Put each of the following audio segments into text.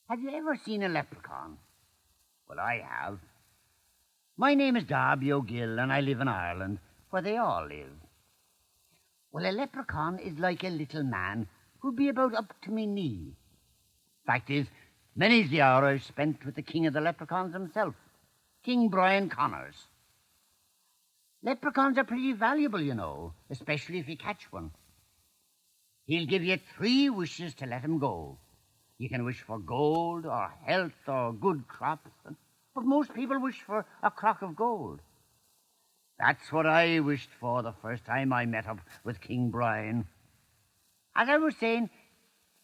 Have you ever seen a leprechaun? Well, I have. My name is Darby O'Gill, and I live in Ireland, where they all live. Well, a leprechaun is like a little man who'd be about up to me knee. Fact is, many's the hour I've spent with the king of the leprechauns himself, King Brian Connors. Leprechauns are pretty valuable, you know, especially if you catch one. He'll give you 3 wishes to let him go. You can wish for gold or health or good crops, but most people wish for a crock of gold. That's what I wished for the first time I met up with King Brian. As I was saying,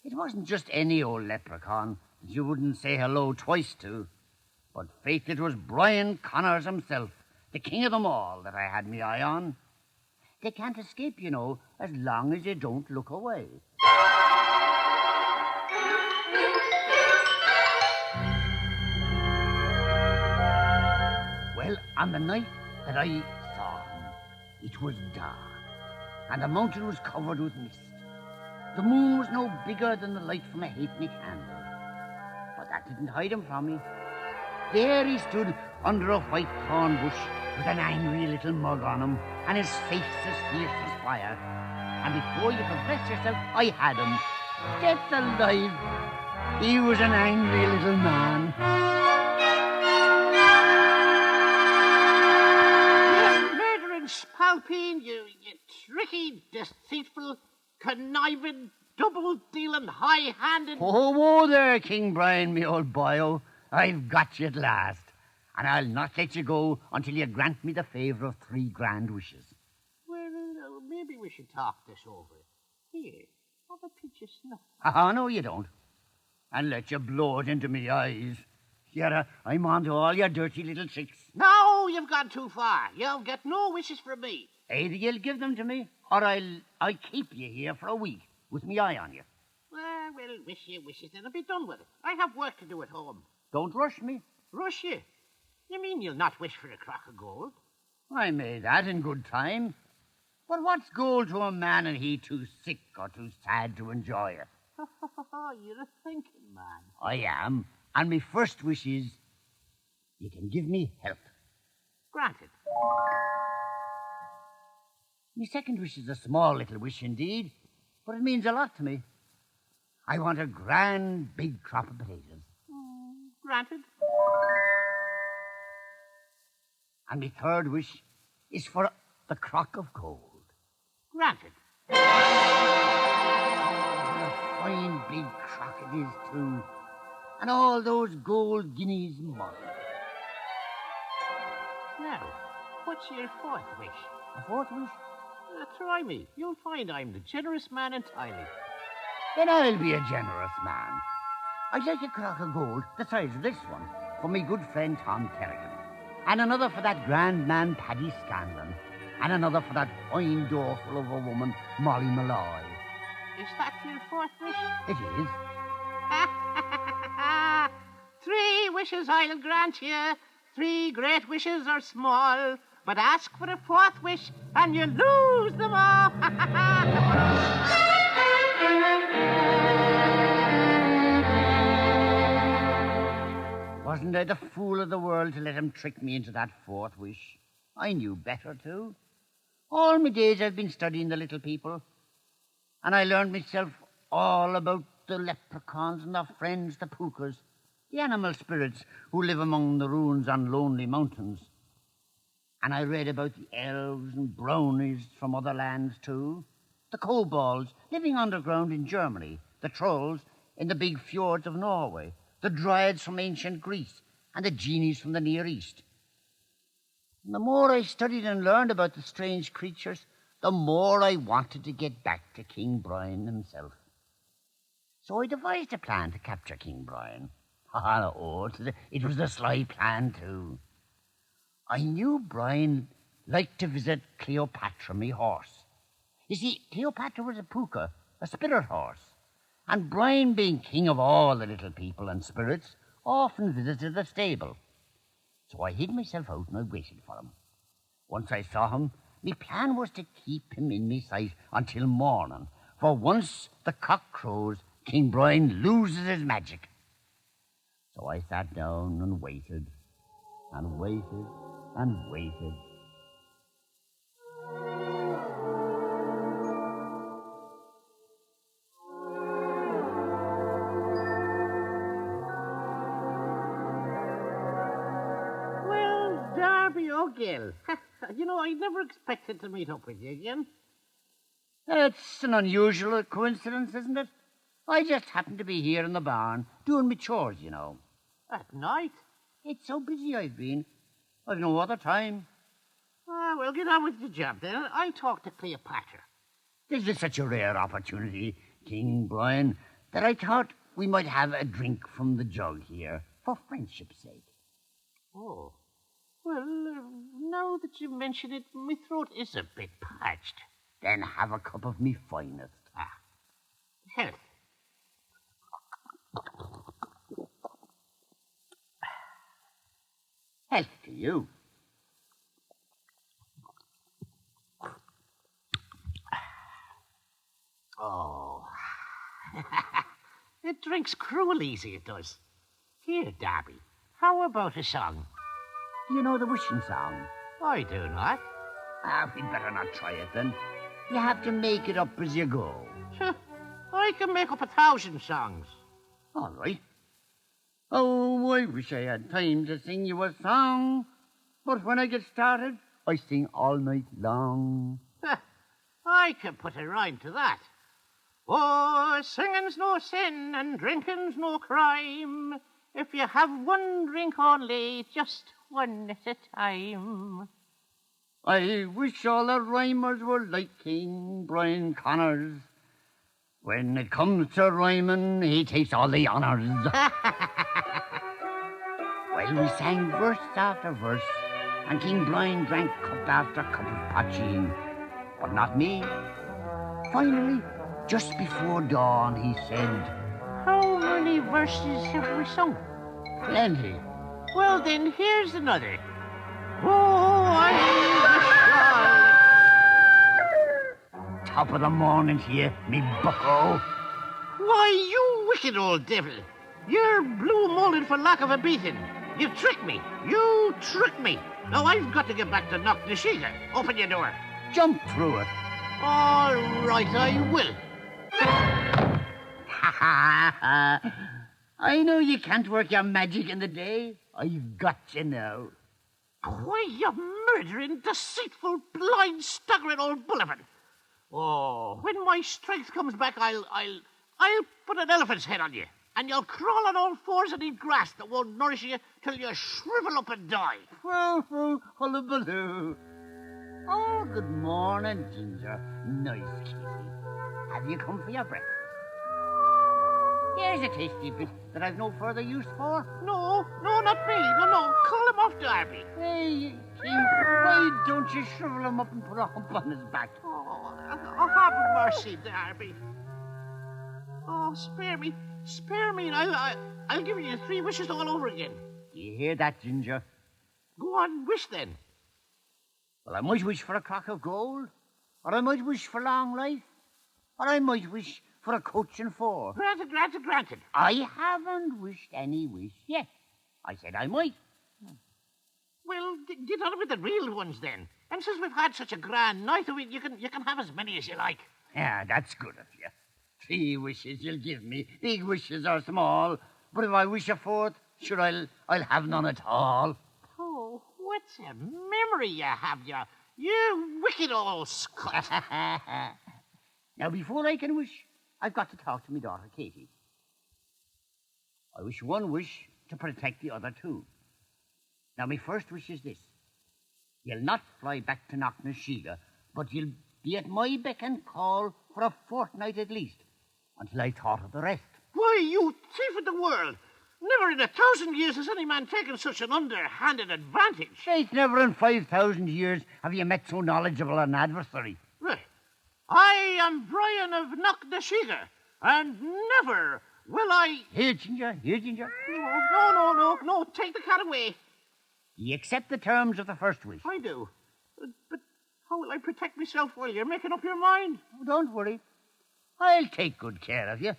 it wasn't just any old leprechaun that you wouldn't say hello twice to, but faith, it was Brian Connors himself, the king of them all, that I had me eye on. They can't escape, you know, as long as you don't look away. Well, on the night that I saw him, it was dark, and the mountain was covered with mist. The moon was no bigger than the light from a halfpenny candle, but that didn't hide him from me. There he stood under a white thorn bush with an angry little mug on him, and his face as fierce as fire. And before you could rest yourself, I had him. Death alive! He was an angry little man. You murdering spalpeen, you tricky, deceitful, conniving, double-dealing, high-handed... Whoa there, King Brian, me old boyo. I've got you at last. And I'll not let you go until you grant me the favour of 3 grand wishes. Well, maybe we should talk this over. Here, have a pinch of snuff. Oh, no, you don't. And let you blow it into me eyes. Yet I'm on to all your dirty little tricks. No, you've gone too far. You'll get no wishes from me. Either you'll give them to me, or I'll keep you here for a week with me eye on you. Well, we'll wish you wishes and I'll be done with it. I have work to do at home. Don't rush me. Rush you? You mean you'll not wish for a crock of gold? I made that in good time. But what's gold to a man and he too sick or too sad to enjoy it? You're a thinking man. I am. And my first wish is you can give me health. Granted. My second wish is a small little wish indeed, but it means a lot to me. I want a grand big crop of potatoes. Granted. And my third wish is for the crock of gold. Granted. What a fine big crock it is, too. And all those gold guineas mine. Now, what's your 4th wish? A 4th wish? Try me. You'll find I'm the generous man entirely. Then I'll be a generous man. I'd like a crock of gold the size of this one for my good friend Tom Kerrigan, and another for that grand man Paddy Scanlon, and another for that fine doorful of a woman, Molly Malloy. Is that your 4th wish? It is. 3 wishes I'll grant you. 3 great wishes are small, but ask for a 4th wish and you lose them all. Wasn't I the fool of the world to let him trick me into that 4th wish? I knew better, too. All my days I've been studying the little people, and I learned myself all about the leprechauns and their friends, the pookas, the animal spirits who live among the ruins on lonely mountains. And I read about the elves and brownies from other lands, too, the kobolds living underground in Germany, the trolls in the big fjords of Norway, the dryads from ancient Greece, and the genies from the Near East. And the more I studied and learned about the strange creatures, the more I wanted to get back to King Brian himself. So I devised a plan to capture King Brian. Oh, it was a sly plan, too. I knew Brian liked to visit Cleopatra, me horse. You see, Cleopatra was a puka, a spirit horse, and Brian, being king of all the little people and spirits, often visited the stable. So I hid myself out and I waited for him. Once I saw him, my plan was to keep him in my sight until morning, for once the cock crows, King Brian loses his magic. So I sat down and waited, and waited, and waited. Well, Darby O'Gill. You know, I never expected to meet up with you again. It's an unusual coincidence, isn't it? I just happened to be here in the barn, doing my chores, you know. At night? It's so busy I've been. I've no other time. Ah, well, get on with the job then. I'll talk to Cleopatra. This is such a rare opportunity, King Brian, that I thought we might have a drink from the jug here, for friendship's sake. Oh. Well, now that you mention it, my throat is a bit parched. Then have a cup of me finest. Ah. Health. Health to you. Oh. It drinks cruel easy, it does. Here, Darby, how about a song? Do you know the wishing song? I do not. We'd better not try it then. You have to make it up as you go. I can make up 1,000 songs. All right. Oh, I wish I had time to sing you a song. But when I get started, I sing all night long. I can put a rhyme to that. Oh, singing's no sin and drinking's no crime. If you have one drink only, just one at a time. I wish all the rhymers were like King Brian Connors. When it comes to rhyming, he takes all the honours. Well, we sang verse after verse, and King Brian drank cup after cup of poteen, but not me. Finally, just before dawn, he said, How many verses have we sung? Plenty. Well, then, here's another. Oh, I'm the Top of the morning to you, me bucko. Why, you wicked old devil. You're blue molded for lack of a beating. You've tricked me. You tricked me. Now I've got to get back to Knocknashiga. Open your door. Jump through it. All right, I will. Ha ha ha. I know you can't work your magic in the day. I've got you now. Why, you murdering, deceitful, blind, staggering old Bullivan. Oh, when my strength comes back, I'll put an elephant's head on you, and you'll crawl on all fours and eat grass that won't nourish you till you shrivel up and die. Whoa, hullabaloo. Oh, good morning, Ginger. Nice kitty. Have you come for your breakfast? Here's a tasty bit that I've no further use for. No, not me. No. Call him off, Darby. Hey, King, why don't you shrivel him up and put a hump on his back? Oh, have mercy, Darby. Oh, spare me, and I'll give you 3 wishes all over again. Do you hear that, Ginger? Go on, wish then. Well, I might wish for a crock of gold, or I might wish for long life, or I might wish for a coach and 4. Granted. I haven't wished any wish yet. I said I might. Well, get on with the real ones then. And since we've had such a grand night, you can have as many as you like. Yeah, that's good of you. 3 wishes you'll give me, big wishes or small. But if I wish a 4th, sure, I'll have none at all. Oh, what's a memory you have, you wicked old Scot. Now, before I can wish, I've got to talk to my daughter, Katie. I wish one wish to protect the other 2. Now, my first wish is this. You'll not fly back to Knocknashiga, but you'll be at my beck and call for a fortnight at least, until I thought of the rest. Why, you thief of the world! Never in 1,000 years has any man taken such an underhanded advantage. Faith, never in 5,000 years have you met so knowledgeable an adversary. Right. I am Brian of Knocknashiga, and never will I... Here, Ginger. No, take the cat away. Do you accept the terms of the first wish? I do. But how will I protect myself while you're making up your mind? Oh, don't worry. I'll take good care of you.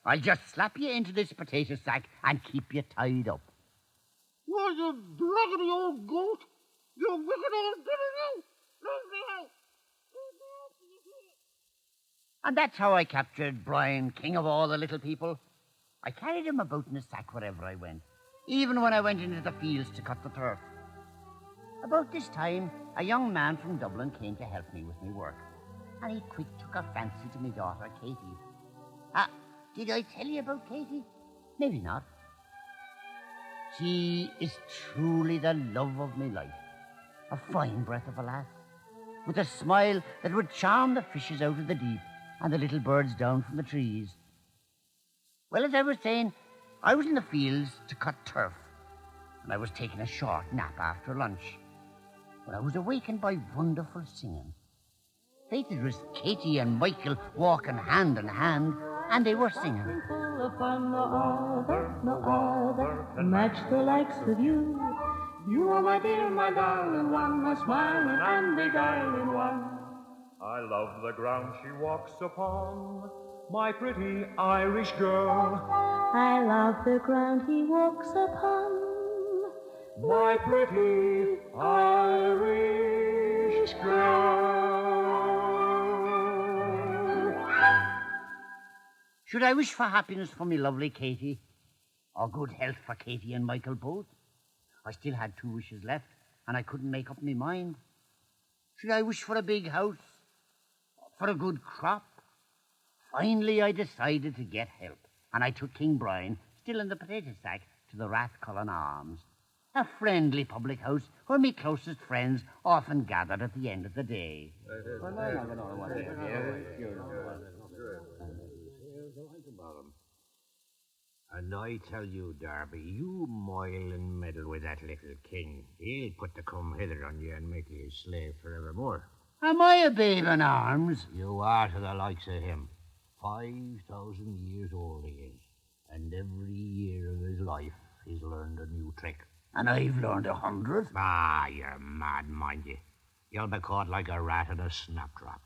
I'll just slap you into this potato sack and keep you tied up. Why, you blackguardy old goat! You wicked old devil! Leave me out! And that's how I captured Brian, king of all the little people. I carried him about in a sack wherever I went, even when I went into the fields to cut the turf. About this time, a young man from Dublin came to help me with my work, and he quick took a fancy to my daughter, Katie. Did I tell you about Katie? Maybe not. She is truly the love of my life, a fine breath of a lass, with a smile that would charm the fishes out of the deep and the little birds down from the trees. Well, as I was saying, I was in the fields to cut turf, and I was taking a short nap after lunch, when I was awakened by wonderful singing. Faith, it was Katie and Michael walking hand in hand, and they were singing. Full of fun, no other can match the likes of you. You are my dear, my darling one, my smiling and beguiling one. I love the ground she walks upon, my pretty Irish girl. I love the ground he walks upon, My pretty Irish girl. Should I wish for happiness for me lovely Katie, or good health for Katie and Michael both? I still had 2 wishes left, and I couldn't make up my mind. Should I wish for a big house, for a good crop? Finally, I decided to get help, and I took King Brian, still in the potato sack, to the Rathcullen Arms, a friendly public house where my closest friends often gathered at the end of the day. And I tell you, Darby, you moil and meddle with that little king. He'll put the come hither on you and make you his slave forevermore. Am I a babe in arms? You are to the likes of him. 5,000 years old he is, and every year of his life he's learned a new trick. And I've learned 100. Ah, you're mad, mind you. You'll be caught like a rat in a snaptrap.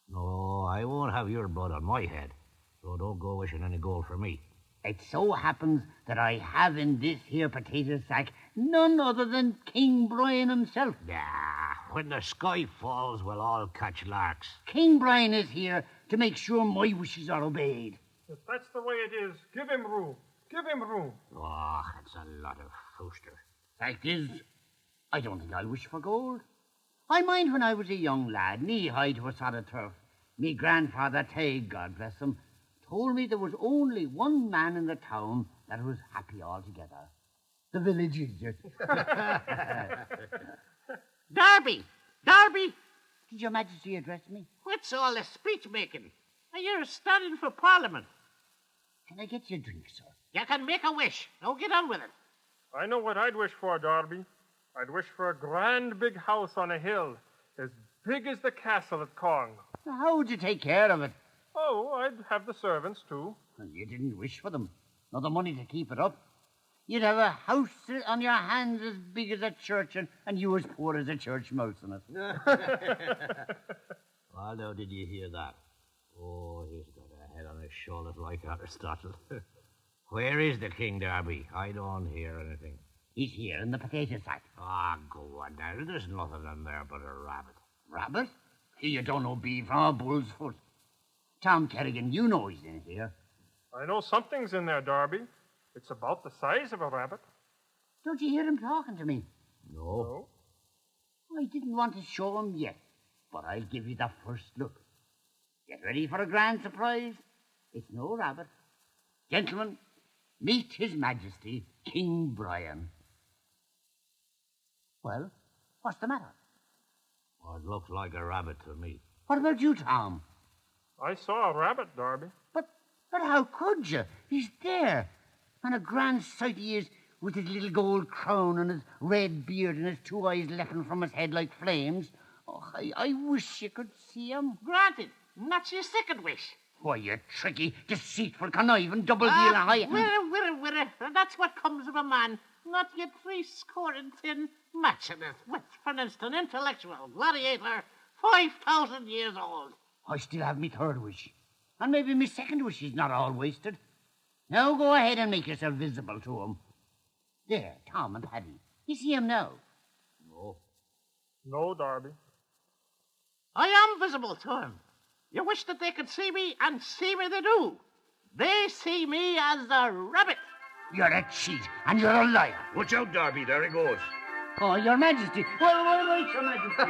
No, I won't have your blood on my head, so don't go wishing any gold for me. It so happens that I have in this here potato sack none other than King Brian himself. Ah, when the sky falls, we'll all catch larks. King Brian is here to make sure my wishes are obeyed. If that's the way it is, give him room. Give him room. Oh, that's a lot of fooster. Fact is, I don't think I'll wish for gold. I mind when I was a young lad, knee-high to a sod of turf, me grandfather Tig, God bless him, told me there was only one man in the town that was happy altogether. The village idiot. Darby! Darby! Did your Majesty address me? What's all this speech-making? You're standing for Parliament. Can I get you a drink, sir? You can make a wish. Now get on with it. I know what I'd wish for, Darby. I'd wish for a grand big house on a hill, as big as the castle at Cong. How would you take care of it? Oh, I'd have the servants, too. Well, you didn't wish for them, nor the money to keep it up. You'd have a house on your hands as big as a church, and you as poor as a church mouse in it. Well, now, did you hear that? Oh, he's got a head on his shoulders like Aristotle. Where is the king, Darby? I don't hear anything. He's here in the potato sack. Ah, go on now. There's nothing in there but a rabbit. Rabbit? You don't know beef from a bull's foot. Tom Kerrigan, you know he's in here. I know something's in there, Darby. It's about the size of a rabbit. Don't you hear him talking to me? No. I didn't want to show him yet, but I'll give you the first look. Get ready for a grand surprise. It's no rabbit. Gentlemen, meet His Majesty, King Brian. Well, what's the matter? Oh, it looks like a rabbit to me. What about you, Tom? I saw a rabbit, Darby. But how could you? He's there. And a grand sight he is, with his little gold crown and his red beard and his 2 eyes leaping from his head like flames. Oh, I wish you could see him. Granted. That's your second wish. Why, you tricky, deceitful, conniving, double-dealing high... Wirra. That's what comes of a man. Not yet 70 matching it with, for instance, intellectual gladiator, 5,000 years old. I still have me third wish. And maybe me second wish is not all wasted. Now go ahead and make yourself visible to 'em. There, Tom and Paddy. You see 'em now? No. No, Darby. I am visible to him. You wish that they could see me, and see me they do. They see me as the rabbit. You're a cheat, and you're a liar. Watch out, Darby. There he goes. Oh, Your Majesty. Well, wait, Your Majesty.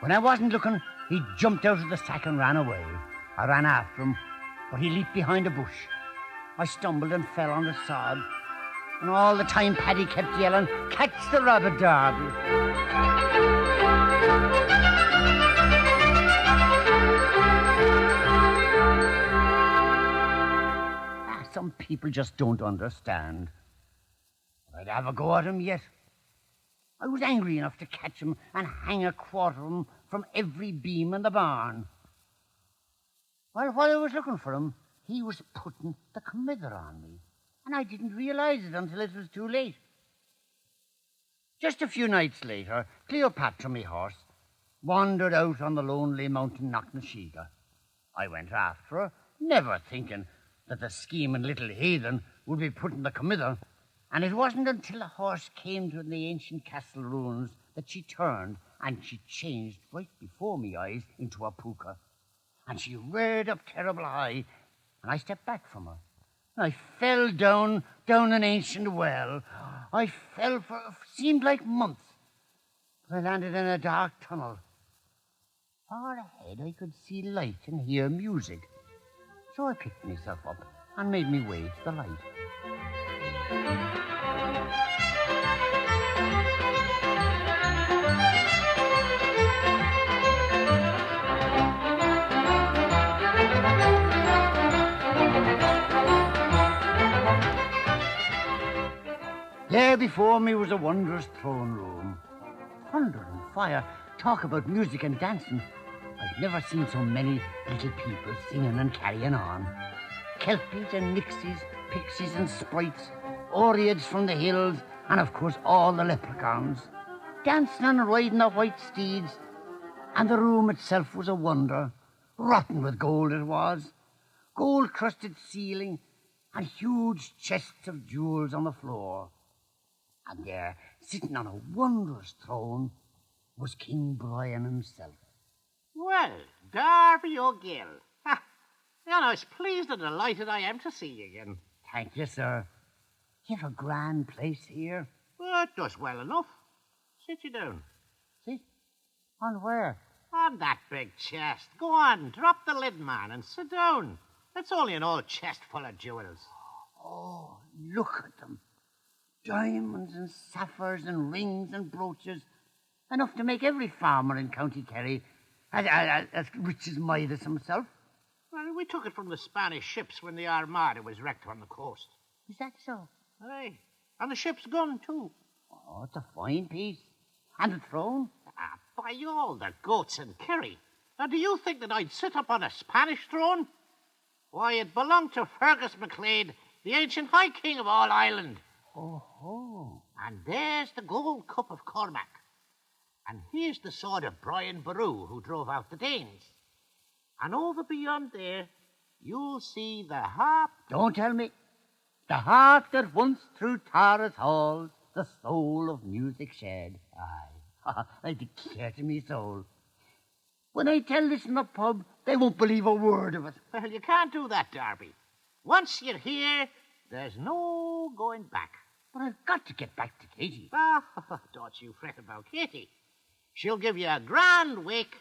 When I wasn't looking, he jumped out of the sack and ran away. I ran after him, but he leaped behind a bush. I stumbled and fell on the sod. And all the time Paddy kept yelling, "Catch the rabbit, Darby." Some people just don't understand. I'd have a go at him yet. I was angry enough to catch him and hang a quarter of him from every beam in the barn. Well, while I was looking for him, he was putting the comither on me, and I didn't realize it until it was too late. Just a few nights later, Cleopatra, my horse, wandered out on the lonely mountain Knocknasheega. I went after her, never thinking that the scheming little heathen would be putting the comither, and it wasn't until the horse came to the ancient castle ruins that she turned, and she changed right before me eyes into a puka. And she reared up terrible high, and I stepped back from her. And I fell down an ancient well. I fell for seemed like months. But I landed in a dark tunnel. Far ahead I could see light and hear music. So I picked myself up and made me way to the light. There before me was a wondrous throne room. Thunder and fire, talk about music and dancing. I'd never seen so many little people singing and carrying on. Kelpies and nixies, pixies and sprites, Oreads from the hills, and of course all the leprechauns, dancing and riding their white steeds. And the room itself was a wonder. Rotten with gold it was. Gold-crusted ceiling and huge chests of jewels on the floor. And there, sitting on a wondrous throne, was King Brian himself. Well, Darby O'Gill. You know, as pleased and delighted I am to see you again. Thank you, sir. You've a grand place here. Well, it does well enough. Sit you down. Sit? On where? On that big chest. Go on, drop the lid, man, and sit down. It's only an old chest full of jewels. Oh, look at them. Diamonds and sapphires and rings and brooches. Enough to make every farmer in County Kerry as rich as Midas himself. Well, we took it from the Spanish ships when the Armada was wrecked on the coast. Is that so? Aye. And the ship's gun, too. Oh, it's a fine piece. And the throne? By all the goats in Kerry. Now, do you think that I'd sit up on a Spanish throne? Why, it belonged to Fergus MacLeod, the ancient High King of all Ireland. Oh. And there's the gold cup of Cormac. And here's the sword of Brian Boru, who drove out the Danes. And over beyond there, you'll see the harp. Don't tell me. The harp that once through Tara's halls the soul of music shed. Aye, I declare to me soul. When I tell this in the pub, they won't believe a word of it. Well, you can't do that, Darby. Once you're here, there's no going back. But I've got to get back to Katie. Don't you fret about Katie. She'll give you a grand wake,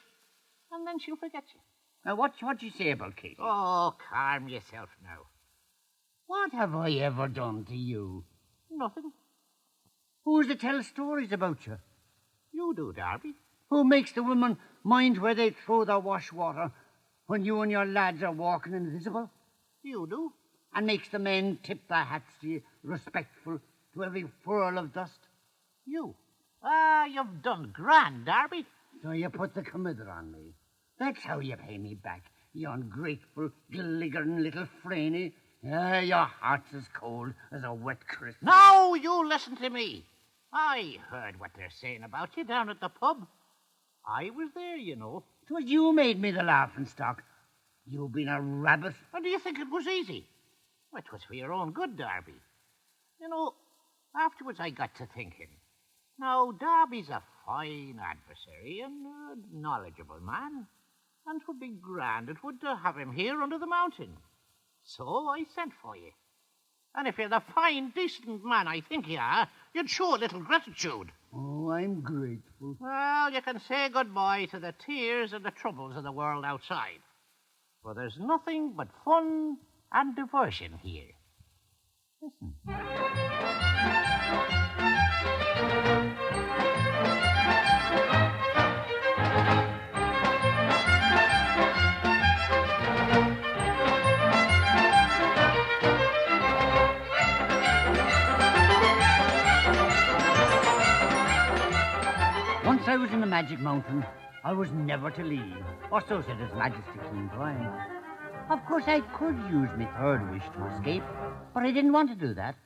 and then she'll forget you. Now, what do you say about Katie? Oh, calm yourself now. What have I ever done to you? Nothing. Who's to tell stories about you? You do, Darby. Who makes the women mind where they throw their wash water when you and your lads are walking invisible? You do. And makes the men tip their hats to you, respectful to every furl of dust? You. You've done grand, Darby. So you put the comither on me. That's how you pay me back. You ungrateful, gilliggering little franny. Your heart's as cold as a wet crisp. Now you listen to me. I heard what they're saying about you down at the pub. I was there, you know. 'Twas you made me the laughing stock. You've been a rabbit. And do you think it was easy? Well, it was for your own good, Darby. You know, afterwards I got to thinking. Now, Darby's a fine adversary and a knowledgeable man. And 'twould be grand, it would, to have him here under the mountain. So I sent for you. And if you're the fine, decent man I think you are, you'd show a little gratitude. Oh, I'm grateful. Well, you can say goodbye to the tears and the troubles of the world outside. For there's nothing but fun and diversion here. Listen. Once I was in the Magic Mountain, I was never to leave, or so said His Majesty King Brian. Of course, I could use my third wish to escape, but I didn't want to do that.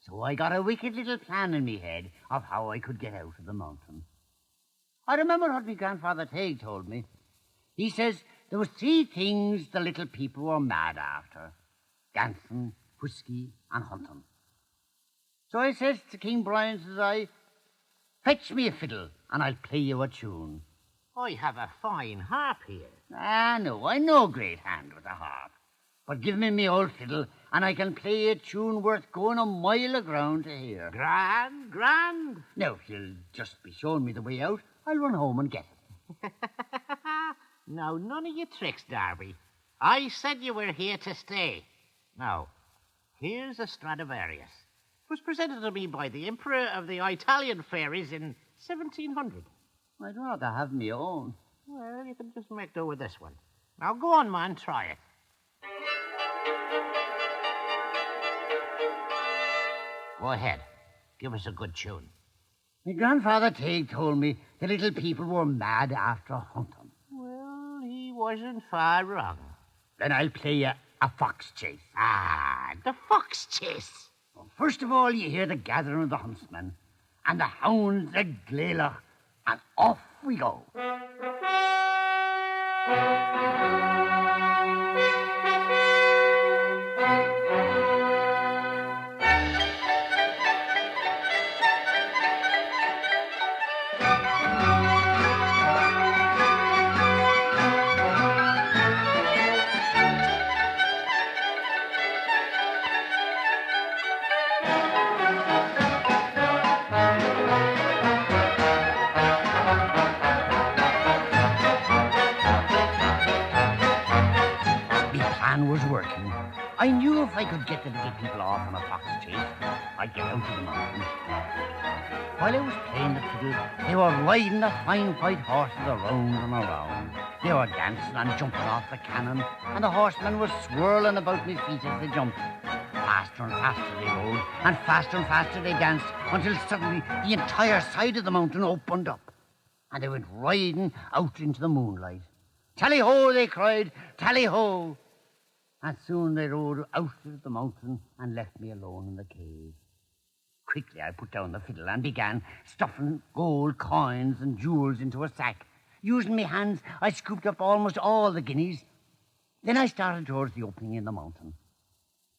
So I got a wicked little plan in me head of how I could get out of the mountain. I remember what my grandfather Teig told me. He says there was 3 things the little people were mad after: dancing, whiskey, and hunting. So I says to King Brian, says I, fetch me a fiddle, and I'll play you a tune. I have a fine harp here. No, I'm no great hand with a harp. But give me me old fiddle, and I can play a tune worth going a mile of ground to hear. Grand, grand. Now, if you'll just be showing me the way out, I'll run home and get it. Now, none of your tricks, Darby. I said you were here to stay. Now, here's a Stradivarius. It was presented to me by the Emperor of the Italian Fairies in 1700. I'd rather have me own. Well, you can just make do with this one. Now, go on, man, try it. Go ahead. Give us a good tune. My grandfather Teig told me the little people were mad after hunting. Well, he wasn't far wrong. Then I'll play you a fox chase. Ah, the fox chase. Well, first of all, you hear the gathering of the huntsmen, and the hounds the gleilach, and off we go. Was working. I knew if I could get the little people off on a fox chase, I'd get out of the mountain. While I was playing the fiddle, they were riding the fine white horses around and around. They were dancing and jumping off the cannon, and the horsemen were swirling about my feet as they jumped. Faster and faster they rode, and faster they danced, until suddenly the entire side of the mountain opened up, and they went riding out into the moonlight. Tally-ho, they cried, tally-ho. And soon they rode out of the mountain and left me alone in the cave. Quickly I put down the fiddle and began stuffing gold coins and jewels into a sack. Using my hands, I scooped up almost all the guineas. Then I started towards the opening in the mountain.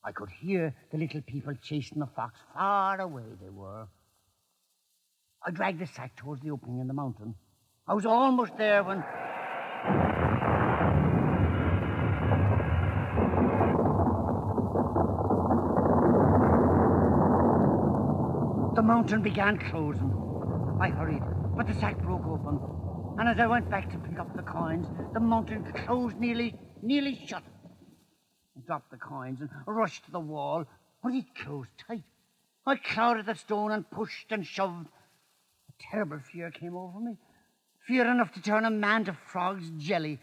I could hear the little people chasing the fox. Far away they were. I dragged the sack towards the opening in the mountain. I was almost there when... the mountain began closing. I hurried, but the sack broke open. And as I went back to pick up the coins, the mountain closed nearly shut. I dropped the coins and rushed to the wall, but it closed tight. I clawed at the stone and pushed and shoved. A terrible fear came over me. Fear enough to turn a man to frog's jelly.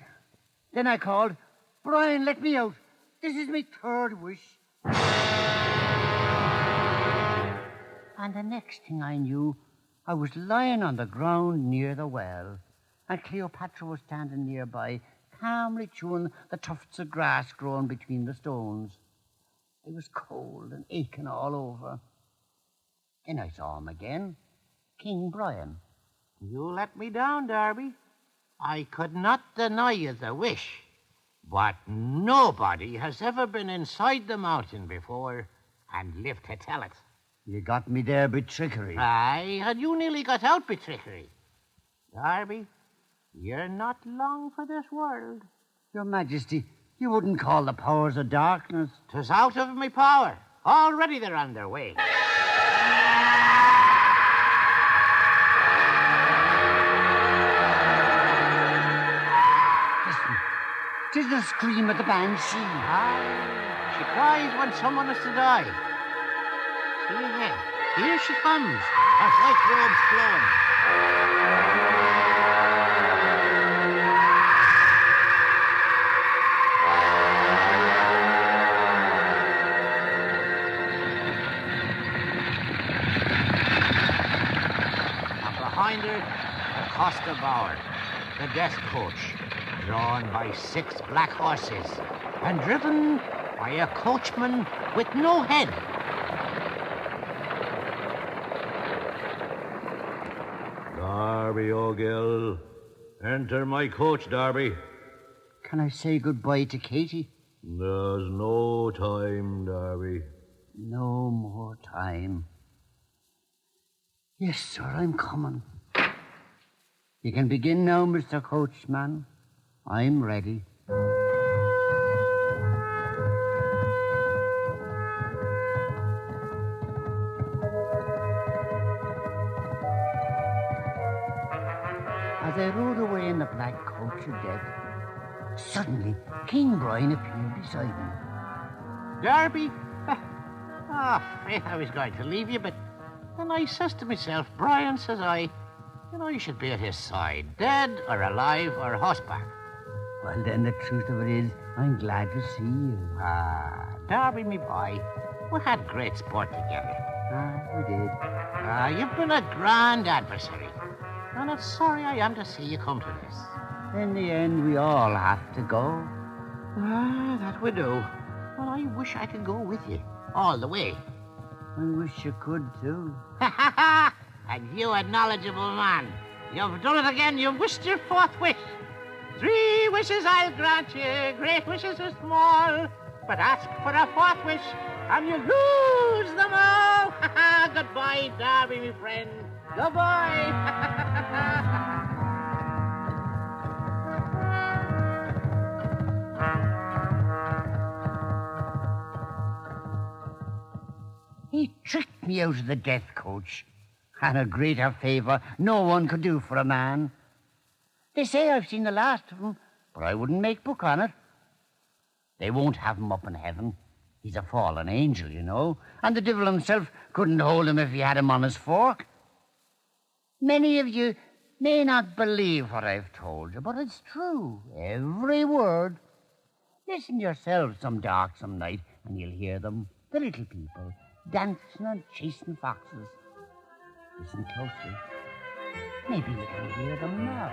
Then I called, Brian, let me out. This is my third wish. And the next thing I knew, I was lying on the ground near the well, and Cleopatra was standing nearby, calmly chewing the tufts of grass growing between the stones. I was cold and aching all over. Then I saw him again, King Brian. You let me down, Darby. I could not deny you the wish. But nobody has ever been inside the mountain before and lived to tell it. You got me there by trickery. Aye, and you nearly got out by trickery. Darby, you're not long for this world. Your Majesty, you wouldn't call the powers of darkness. 'Tis out of my power. Already they're on their way. Listen, 'tis the scream of the banshee. Aye, she cries when someone is to die. See ahead. Here she comes, her white robes flowing. And behind her, the Costa Bower, the death coach, drawn by 6 black horses and driven by a coachman with no head. Darby O'Gill, enter my coach, Darby. Can I say goodbye to Katie? There's no time, Darby. No more time. Yes, sir, I'm coming. You can begin now, Mr. Coachman. I'm ready. As I rode away in the black coach of death, suddenly King Brian appeared beside me. Darby? Faith, I was going to leave you, but then I says to myself, Brian, says I, you should be at his side, dead or alive or horseback. Well, then, the truth of it is, I'm glad to see you. Darby, me boy, we had great sport together. We did. You've been a grand adversary, and it's sorry I am to see you come to this. In the end, we all have to go. That we do. But I wish I could go with you, all the way. I wish you could, too. And you, a knowledgeable man, you've done it again. You've wished your 4th wish. 3 wishes I'll grant you. Great wishes are small. But ask for a 4th wish, and you lose them all. Goodbye, Darby, my friend. Goodbye. He tricked me out of the death coach. And a greater favour no one could do for a man. They say I've seen the last of him, but I wouldn't make book on it. They won't have him up in heaven. He's a fallen angel, you know, and the devil himself couldn't hold him if he had him on his fork. Many of you may not believe what I've told you, but it's true, every word. Listen yourselves some darksome night, and you'll hear them, the little people, dancing and chasing foxes. Listen closely. Maybe you can hear them now.